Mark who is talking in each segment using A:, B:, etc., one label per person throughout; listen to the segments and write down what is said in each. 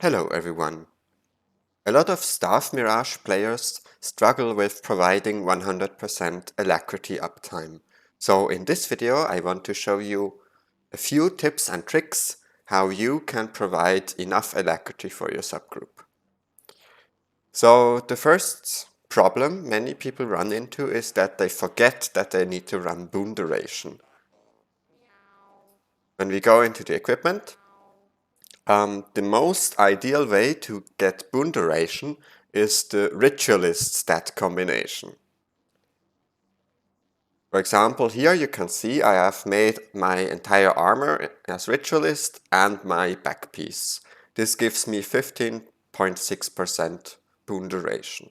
A: Hello everyone. A lot of Staff Mirage players struggle with providing 100% alacrity uptime. So in this video I want to show you a few tips and tricks how you can provide enough alacrity for your subgroup. So the first problem many people run into is that they forget that they need to run boon duration. When we go into the equipment, the most ideal way to get boon duration is the ritualist stat combination. For example, here you can see I have made my entire armor as ritualist and my back piece. This gives me 15.6% boon duration.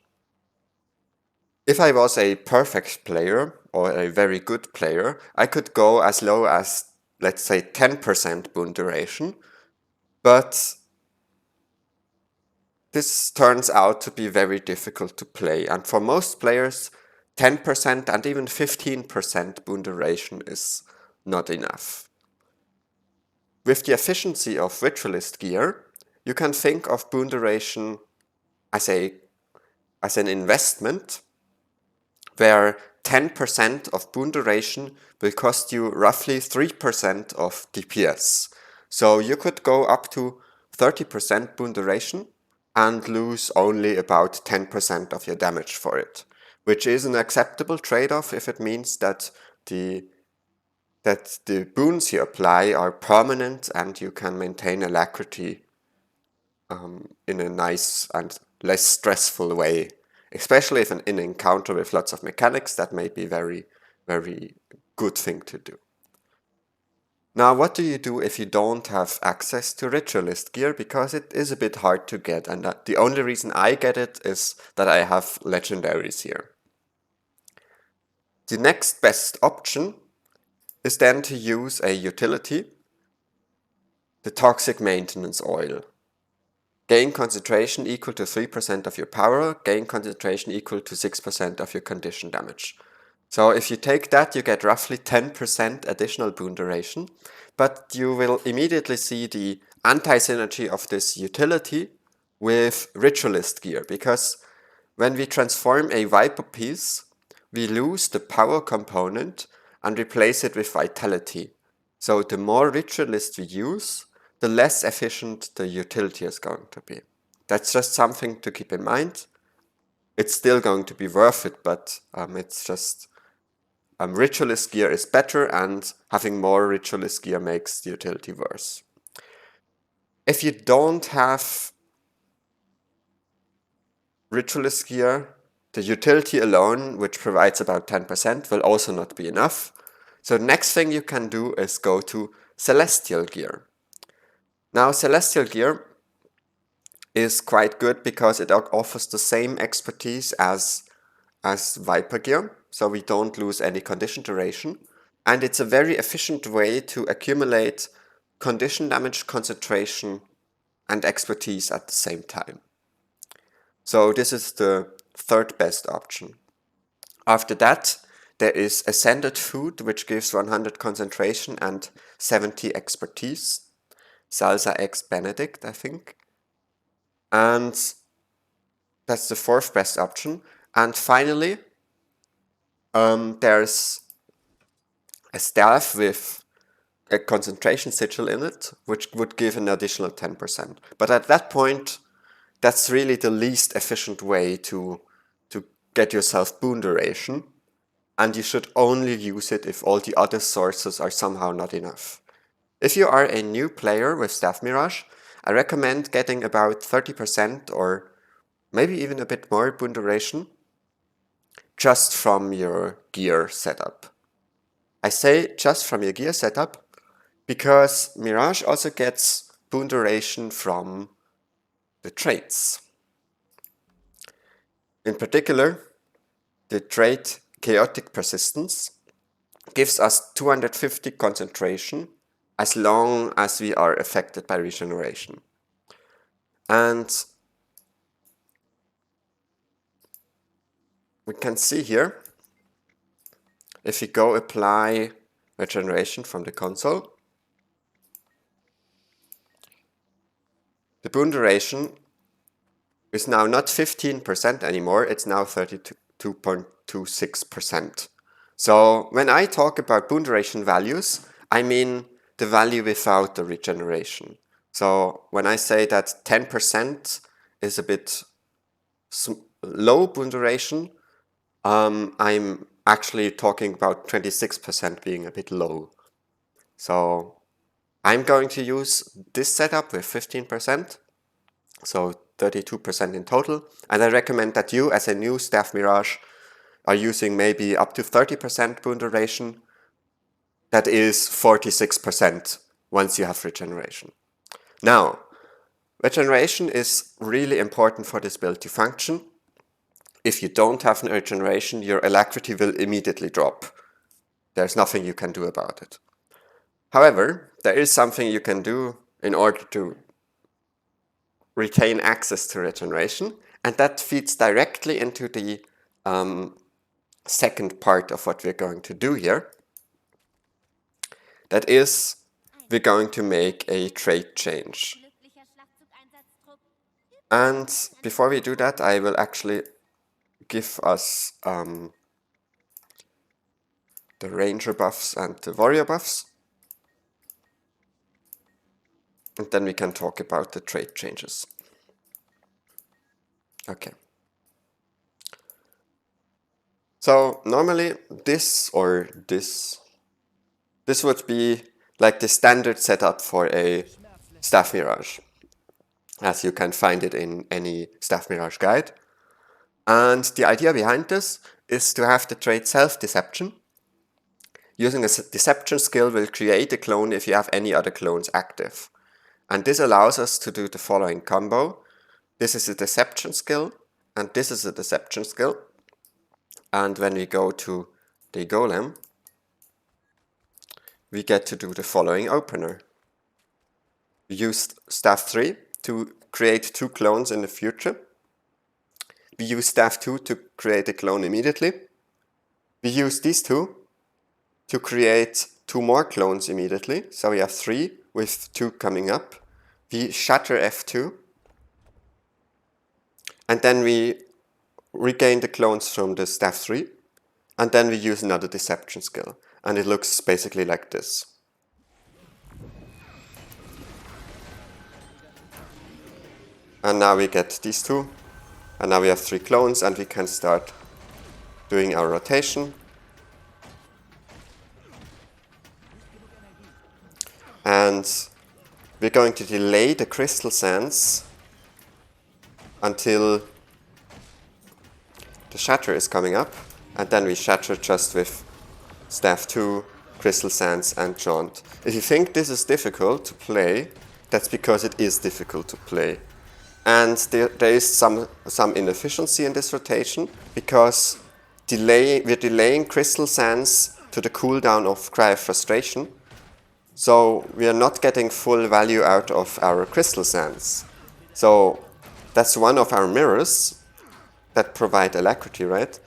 A: If I was a perfect player or a very good player, I could go as low as, let's say, 10% boon duration, but this turns out to be very difficult to play, and for most players 10% and even 15% boon duration is not enough. With the efficiency of ritualist gear, you can think of boon duration as an investment where 10% of boon duration will cost you roughly 3% of DPS. So you could go up to 30% boon duration and lose only about 10% of your damage for it, which is an acceptable trade-off if it means that the boons you apply are permanent and you can maintain alacrity in a nice and less stressful way. Especially if in an encounter with lots of mechanics, that may be very, very good thing to do. Now, what do you do if you don't have access to ritualist gear? Because it is a bit hard to get, and the only reason I get it is that I have legendaries here. The next best option is then to use a utility, the toxic maintenance oil. Gain concentration equal to 3% of your power, gain concentration equal to 6% of your condition damage. So if you take that, you get roughly 10% additional boon duration, but you will immediately see the anti-synergy of this utility with ritualist gear, because when we transform a Viper piece, we lose the power component and replace it with vitality. So the more ritualist we use, the less efficient the utility is going to be. That's just something to keep in mind. It's still going to be worth it, but it's just ritualist gear is better, and having more ritualist gear makes the utility worse. If you don't have ritualist gear, the utility alone, which provides about 10%, will also not be enough. So the next thing you can do is go to celestial gear. Now, celestial gear is quite good because it offers the same expertise as Viper gear, so we don't lose any condition duration, and it's a very efficient way to accumulate condition damage, concentration, and expertise at the same time. So this is the third best option. After that, there is Ascended Food, which gives 100 concentration and 70 expertise. Salsa X Benedict, I think. And that's the fourth best option. And finally, there's a staff with a concentration sigil in it, which would give an additional 10%. But at that point, that's really the least efficient way to get yourself boon duration, and you should only use it if all the other sources are somehow not enough. If you are a new player with Staff Mirage, I recommend getting about 30% or maybe even a bit more boon duration just from your gear setup. I say just from your gear setup because Mirage also gets boon duration from the traits. In particular, the trait Chaotic Persistence gives us 250 concentration as long as we are affected by regeneration. And we can see here, if we go apply regeneration from the console, the boon duration is now not 15% anymore, it's now 32.26%. So when I talk about boon duration values, I mean the value without the regeneration. So when I say that 10% is a bit low boon duration, I'm actually talking about 26% being a bit low. So I'm going to use this setup with 15%, so 32% in total. And I recommend that you, as a new Staff Mirage, are using maybe up to 30% boon duration. That is 46% once you have regeneration. Now, regeneration is really important for this build to function. If you don't have regeneration, your alacrity will immediately drop. There's nothing you can do about it. However, there is something you can do in order to retain access to regeneration, and that feeds directly into the second part of what we're going to do here. That is, we're going to make a trait change. And before we do that, I will actually give us the ranger buffs and the warrior buffs. And then we can talk about the trait changes. Okay. So normally this would be like the standard setup for a Staff Mirage, as you can find it in any Staff Mirage guide. And the idea behind this is to have the trait self-deception. Using a deception skill will create a clone if you have any other clones active. And this allows us to do the following combo. This is a deception skill, and this is a deception skill. And when we go to the golem, we get to do the following opener. We use Staff 3 to create 2 clones in the future. We use Staff 2 to create a clone immediately. We use these 2 to create 2 more clones immediately. So we have 3 with 2 coming up. We shatter F2. And then we regain the clones from the Staff 3. And then we use another deception skill. And it looks basically like this. And now we get these 2. And now we have 3 clones, and we can start doing our rotation. And we're going to delay the crystal sands until the shatter is coming up. And then we shatter just with Staff 2, crystal sands, and jaunt. If you think this is difficult to play, that's because it is difficult to play. And there is some inefficiency in this rotation, because we're delaying crystal sands to the cooldown of Cry of Frustration. So we are not getting full value out of our crystal sands. So that's one of our mirrors that provide alacrity, right?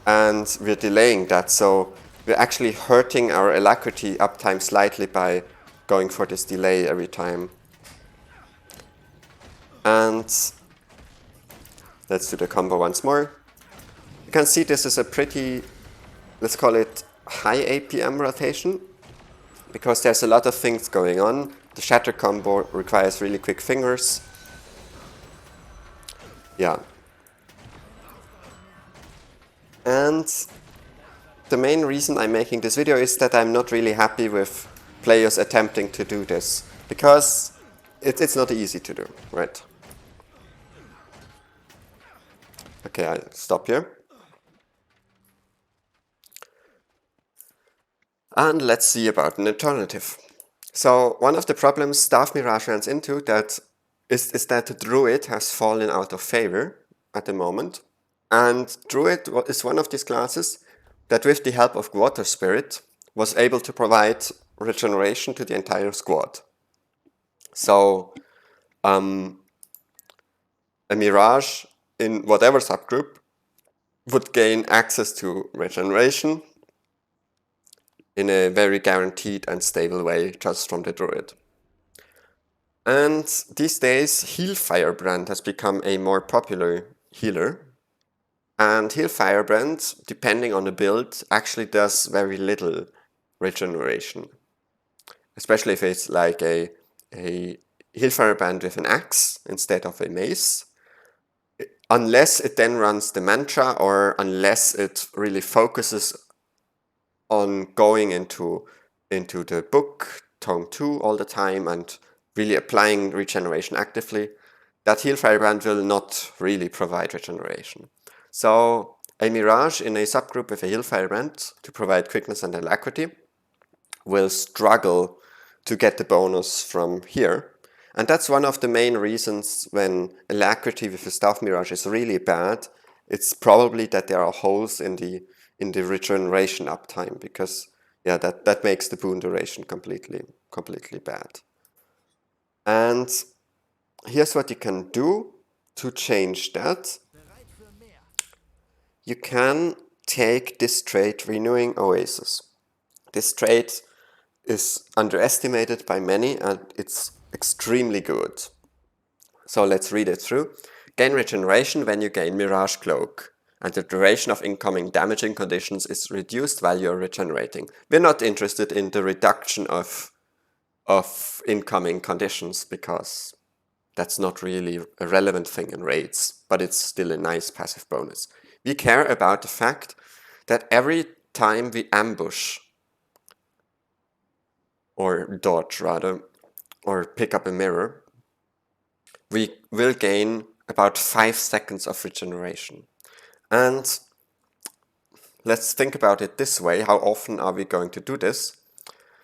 A: And we're delaying that, so we're actually hurting our alacrity uptime slightly by going for this delay every time. And let's do the combo once more. You can see this is a pretty, let's call it high APM rotation, because there's a lot of things going on. The shatter combo requires really quick fingers. Yeah. And the main reason I'm making this video is that I'm not really happy with players attempting to do this, because it's not easy to do, right? Okay, I'll stop here. And let's see about an alternative. So one of the problems Staff Mirage runs into is that the Druid has fallen out of favor at the moment. And Druid is one of these classes that, with the help of Water Spirit, was able to provide regeneration to the entire squad. So a Mirage in whatever subgroup would gain access to regeneration in a very guaranteed and stable way just from the Druid. And these days, Heal Firebrand has become a more popular healer. And Heal Firebrand, depending on the build, actually does very little regeneration. Especially if it's like a Heal Firebrand with an axe instead of a mace. Unless it then runs the mantra, or unless it really focuses on going into the book, tome 2 all the time and really applying regeneration actively, that Heal Firebrand will not really provide regeneration. So a Mirage in a subgroup with a Heal Firebrand to provide quickness and alacrity will struggle to get the bonus from here. And that's one of the main reasons when alacrity with a Staff Mirage is really bad, it's probably that there are holes in the regeneration uptime, because yeah, that makes the boon duration completely bad. And here's what you can do to change that. You can take this trait, Renewing Oasis. This trait is underestimated by many and it's extremely good. So let's read it through. Gain regeneration when you gain Mirage Cloak, and the duration of incoming damaging conditions is reduced while you're regenerating. We're not interested in the reduction of incoming conditions, because that's not really a relevant thing in raids, but it's still a nice passive bonus. We care about the fact that every time we ambush, or dodge rather, or pick up a mirror, we will gain about 5 seconds of regeneration. And let's think about it this way. How often are we going to do this?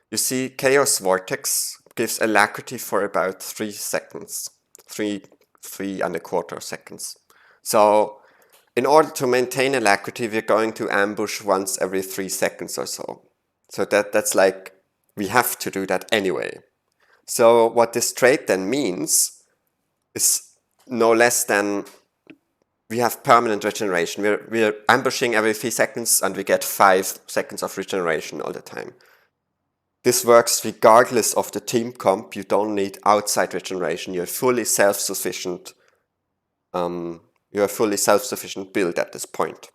A: You see, Chaos Vortex gives alacrity for about 3 seconds. 3.25 seconds. So in order to maintain alacrity, we're going to ambush once every 3 seconds or so. So that's like, we have to do that anyway. So what this trait then means is no less than we have permanent regeneration. We're ambushing every 3 seconds and we get 5 seconds of regeneration all the time. This works regardless of the team comp. You don't need outside regeneration. You're fully self-sufficient. You're a fully self-sufficient build at this point.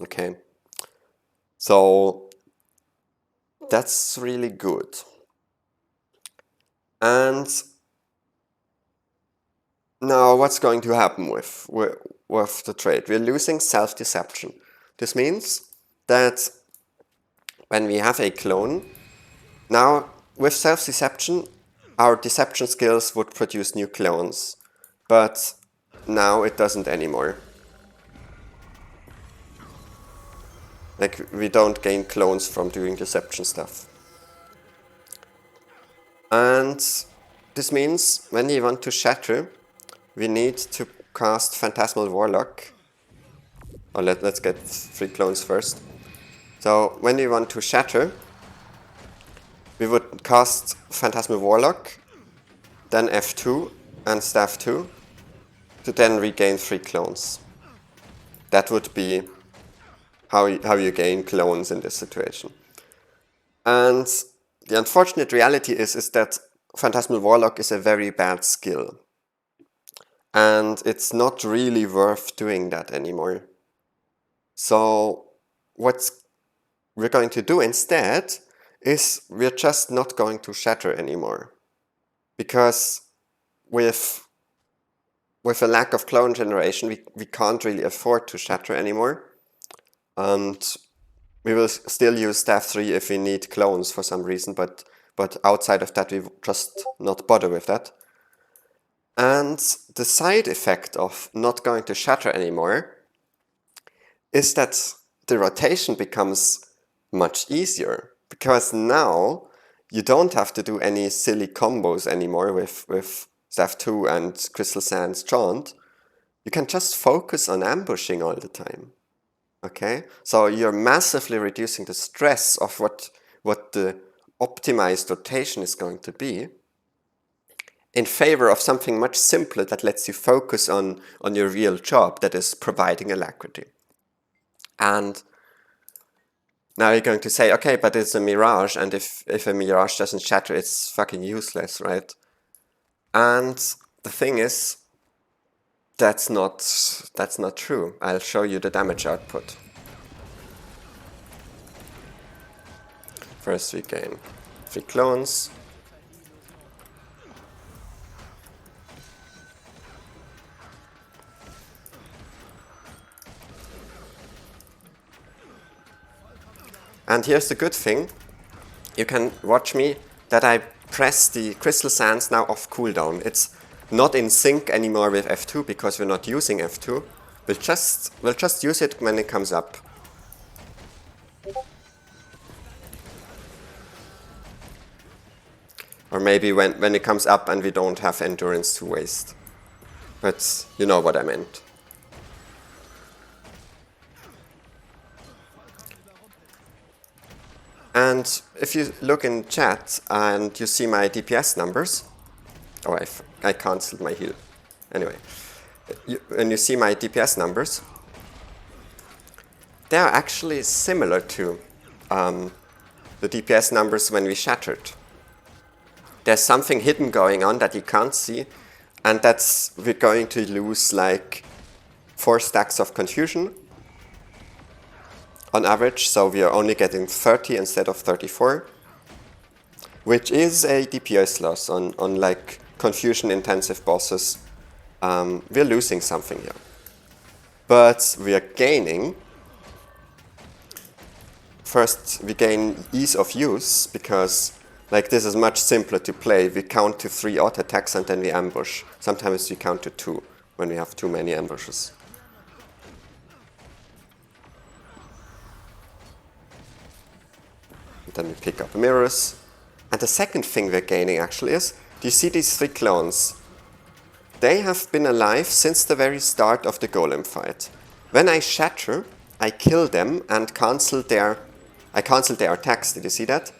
A: Okay. So that's really good. And now what's going to happen with the trait? We're losing self-deception. This means that when we have a clone, now with self-deception, our deception skills would produce new clones, but now it doesn't anymore. Like, we don't gain clones from doing deception stuff. And this means when you want to shatter, we need to cast Phantasmal Warlock. Or let's get 3 clones first. So when we want to shatter, we would cast Phantasmal Warlock, then F2 and Staff 2, to then regain 3 clones. That would be how you gain clones in this situation. And the unfortunate reality is that Phantasmal Warlock is a very bad skill. And it's not really worth doing that anymore. So what we're going to do instead is we're just not going to shatter anymore. Because with a lack of clone generation, we can't really afford to shatter anymore. And we will still use Staff 3 if we need clones for some reason, but outside of that, we just not bother with that. And the side effect of not going to shatter anymore is that the rotation becomes much easier, because now you don't have to do any silly combos anymore with Staff 2 and Crystal Sands Chaunt. You can just focus on ambushing all the time. Okay, so you're massively reducing the stress of what the optimized rotation is going to be, in favor of something much simpler that lets you focus on your real job, that is providing alacrity. And now you're going to say, okay, but it's a Mirage, and if a Mirage doesn't shatter, it's fucking useless, right? And the thing is, that's not true. I'll show you the damage output. First we gain 3 clones. And here's the good thing. You can watch me that I press the crystal sands now off cooldown. It's not in sync anymore with F2 because we're not using F2. We'll just use it when it comes up. Or maybe when it comes up and we don't have endurance to waste. But you know what I meant. And if you look in chat and you see my DPS numbers, oh, I cancelled my heal. Anyway, when you see my DPS numbers, they are actually similar to the DPS numbers when we shattered. There's something hidden going on that you can't see, and that's we're going to lose like 4 stacks of confusion on average, so we are only getting 30 instead of 34, which is a DPS loss on like confusion intensive bosses. We're losing something here, but we are gaining. First, we gain ease of use because like this is much simpler to play. We count to 3 auto attacks and then we ambush. Sometimes we count to 2 when we have too many ambushes. Then we pick up mirrors. And the second thing we're gaining actually is, do you see these 3 clones? They have been alive since the very start of the golem fight. When I shatter, I kill them and cancel their attacks. Did you see that?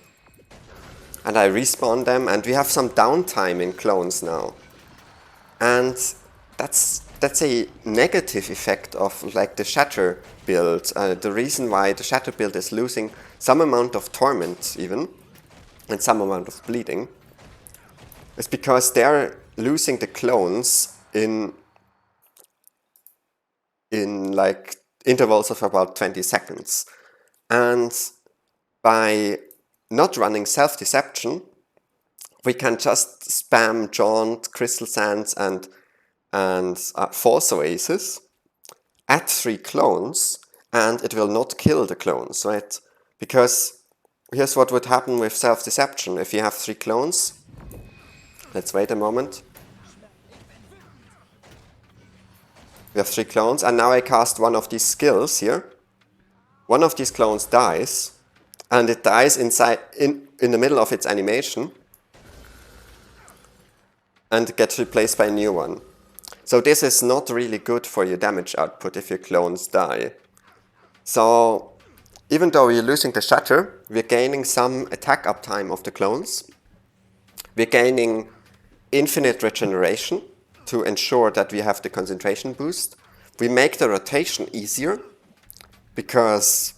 A: And I respawn them, and we have some downtime in clones now. And that's a negative effect of like the shatter build. The reason why the shatter build is losing some amount of torment even, and some amount of bleeding, is because they're losing the clones in like intervals of about 20 seconds. And by not running self-deception, we can just spam Jaunt, Crystal Sands, and False Oasis, add 3 clones, and it will not kill the clones, right? Because here's what would happen with self-deception. If you have 3 clones, let's wait a moment. We have 3 clones, and now I cast one of these skills here. One of these clones dies, and it dies in the middle of its animation, and gets replaced by a new one. So this is not really good for your damage output if your clones die. So even though we're losing the shatter, we're gaining some attack uptime of the clones. We're gaining infinite regeneration to ensure that we have the concentration boost. We make the rotation easier because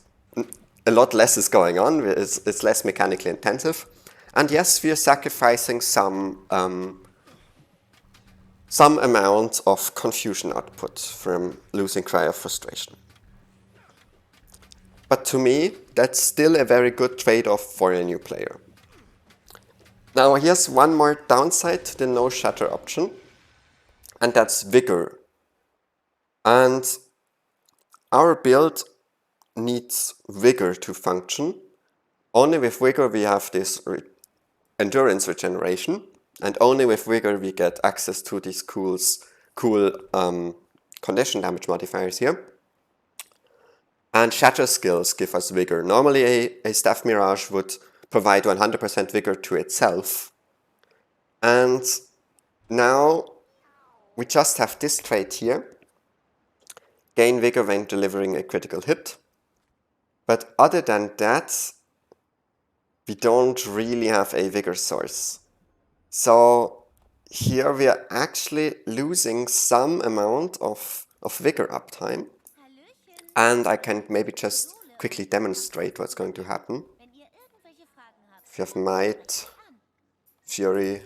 A: a lot less is going on. It's less mechanically intensive. And yes, we are sacrificing some amount of confusion output from losing Cry of Frustration. But to me, that's still a very good trade-off for a new player. Now here's one more downside to the no shatter option, and that's Vigor. And our build needs Vigor to function. Only with Vigor we have this endurance regeneration, and only with Vigor we get access to these cool condition damage modifiers here. And shatter skills give us Vigor. Normally a Staff Mirage would provide 100% Vigor to itself. And now we just have this trait here. Gain Vigor when delivering a critical hit. But other than that, we don't really have a Vigor source. So here we are actually losing some amount of Vigor uptime. And I can maybe just quickly demonstrate what's going to happen. If you have Might, Fury,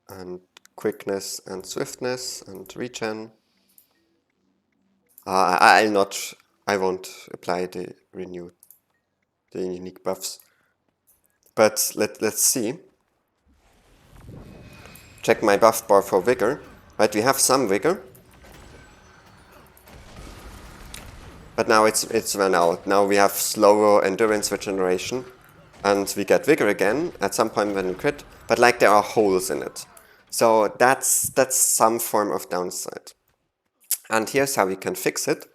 A: and quickness and swiftness and regen. I won't apply the unique buffs. But let's see. Check my buff bar for Vigor. Right, we have some Vigor. But now it's run out. Now we have slower endurance regeneration. And we get Vigor again at some point when we crit. But like there are holes in it. So that's some form of downside. And here's how we can fix it.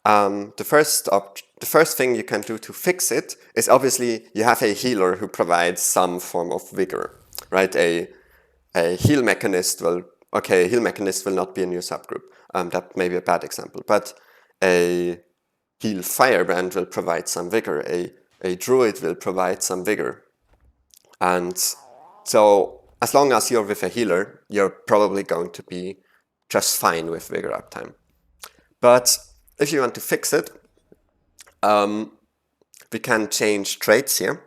A: The first thing you can do to fix it is obviously you have a healer who provides some form of vigor, right? A heal mechanist will not be in your subgroup. That may be a bad example, but a heal firebrand will provide some vigor. A druid will provide some vigor, and so as long as you're with a healer, you're probably going to be just fine with vigor uptime. But if you want to fix it, we can change traits here.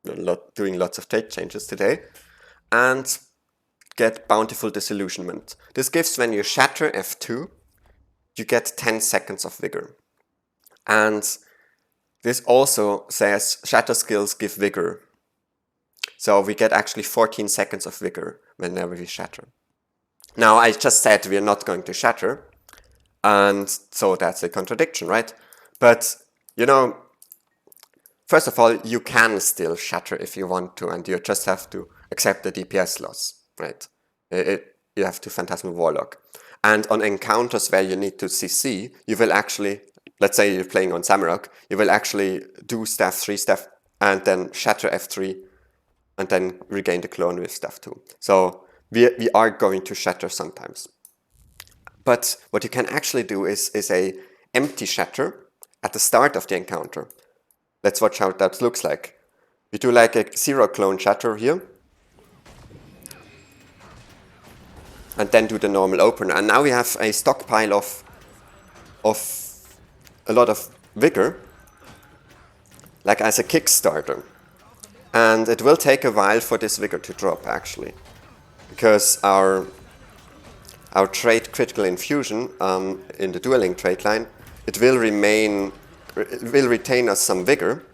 A: We're doing lots of trait changes today. And get Bountiful Disillusionment. This gives, when you shatter F2, you get 10 seconds of vigor. And this also says shatter skills give vigor. So we get actually 14 seconds of vigor whenever we shatter. Now, I just said we're not going to shatter. And so that's a contradiction, right? But, you know, first of all, you can still shatter if you want to, and you just have to accept the DPS loss, right? You have to Phantasmal Warlock. And on encounters where you need to CC, you will actually, let's say you're playing on Samurok, you will actually do Staff 3, and then shatter F3, and then regain the clone with Staff 2. So we are going to shatter sometimes. But what you can actually do is a empty shatter at the start of the encounter. Let's watch how that looks like. We do like a 0 clone shatter here. And then do the normal opener. And now we have a stockpile of a lot of vigor, like as a Kickstarter. And it will take a while for this vigor to drop, actually. Because our trait Critical Infusion in the dueling trait line, it will retain us some vigor.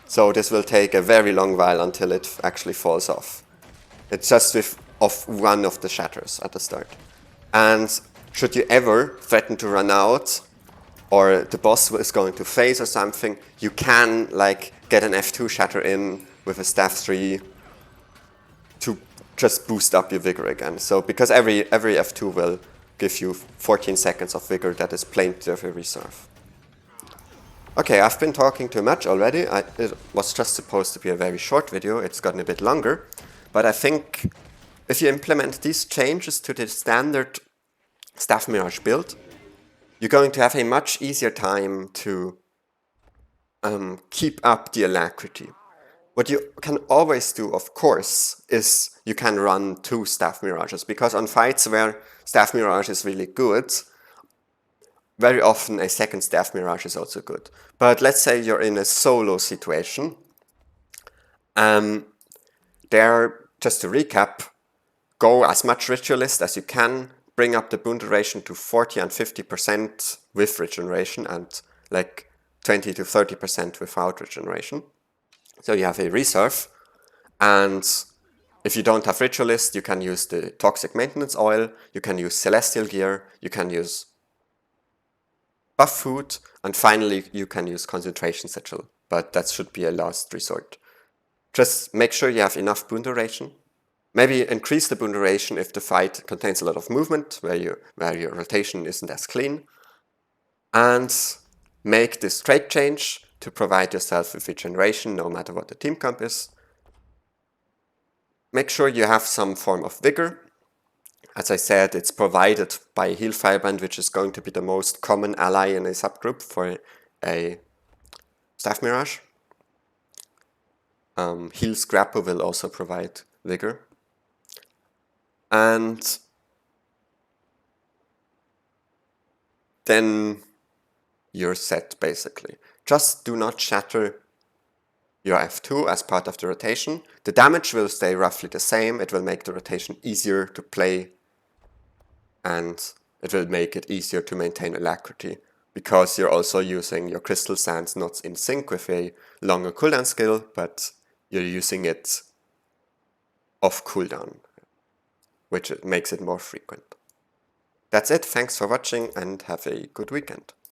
A: So this will take a very long while until it actually falls off. It's just of one of the shatters at the start. And should you ever threaten to run out, or the boss is going to phase or something, you can like get an F2 shatter in with a Staff 3 to just boost up your vigor again. So because every F2 will give you 14 seconds of vigor that is plenty of a reserve. Okay, I've been talking too much already. It was just supposed to be a very short video. It's gotten a bit longer. But I think if you implement these changes to the standard Staff Mirage build, you're going to have a much easier time to keep up the alacrity. What you can always do, of course, is you can run 2 Staff Mirages, because on fights where Staff Mirage is really good, very often a second Staff Mirage is also good. But let's say you're in a solo situation. There, just to recap, go as much Ritualist as you can, bring up the boon duration to 40 and 50% with regeneration, and like 20 to 30% without regeneration. So you have a reserve, and if you don't have Ritualist, you can use the Toxic Maintenance Oil, you can use Celestial Gear, you can use Buff Food, and finally you can use Concentration Sigil, but that should be a last resort. Just make sure you have enough boon duration. Maybe increase the boon duration if the fight contains a lot of movement, where your rotation isn't as clean. And make this trait change to provide yourself with regeneration no matter what the team comp is. Make sure you have some form of vigor. As I said, it's provided by a heal fireband, which is going to be the most common ally in a subgroup for a Staff Mirage. Heal Scrapper will also provide vigor. And then you're set, basically. Just do not shatter your F2 as part of the rotation. The damage will stay roughly the same. It will make the rotation easier to play, and it will make it easier to maintain alacrity, because you're also using your Crystal Sands not in sync with a longer cooldown skill, but you're using it off cooldown, which makes it more frequent. That's it, thanks for watching and have a good weekend.